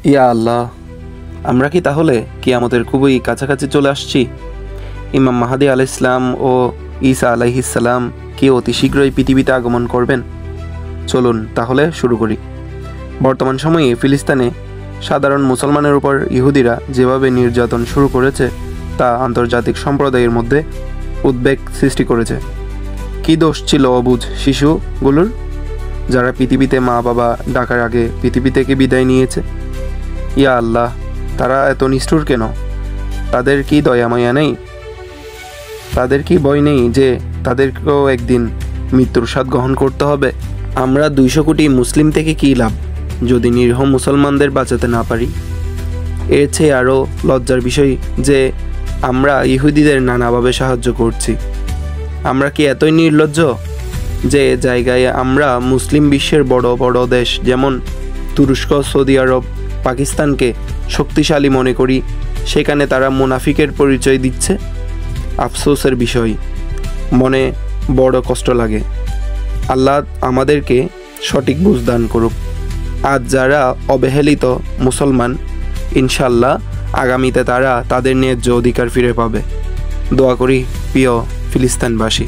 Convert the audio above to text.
ইয়া আল্লাহ, আমরা কি তাহলে কিয়ামতের খুবই কাছাকাছি চলে আসছি? ইমাম মাহদী আলাইহিস সালাম ও ঈসা আলাইহিস সালাম কি অতি শীঘ্রই পৃথিবীতে আগমন করবেন? চলুন তাহলে শুরু করি। বর্তমান সময়ে ফিলিস্তিনে সাধারণ মুসলমানের উপর ইহুদিরা যেভাবে নির্যাতন শুরু করেছে তা আন্তর্জাতিক সম্প্রদায়ের মধ্যে উদ্বেগ সৃষ্টি করেছে। কী দোষ ছিল অবুঝ শিশুগুলোর, যারা পৃথিবীতে মা বাবা ডাকার আগে পৃথিবী থেকে বিদায় নিয়েছে? ইয়া আল্লাহ, তারা এত নিষ্ঠুর কেন? তাদের কি দয়া মায়া নেই? তাদের কি ভয় নেই যে তাদেরকেও একদিন মৃত্যুর স্বাদ গ্রহণ করতে হবে? আমরা 200 কোটি মুসলিম থেকে কী লাভ যদি নিরীহ মুসলমানদের বাঁচাতে না পারি? এর চেয়ে আরও লজ্জার বিষয় যে আমরা ইহুদিদের নানাভাবে সাহায্য করছি। আমরা কি এতই নির্লজ্জ যে জায়গায় আমরা মুসলিম বিশ্বের বড় বড় দেশ যেমন তুরস্ক, সৌদি আরব, পাকিস্তানকে শক্তিশালী মনে করি, সেখানে তারা মুনাফিকের পরিচয় দিচ্ছে? আফসোসের বিষয়, মনে বড় কষ্ট লাগে। আল্লাহ আমাদেরকে সঠিক বুঝ দান করুক। আজ যারা অবহেলিত মুসলমান, ইনশাল্লাহ আগামীতে তারা তাদের ন্যায্য অধিকার ফিরে পাবে। দোয়া করি প্রিয় ফিলিস্তিনবাসী।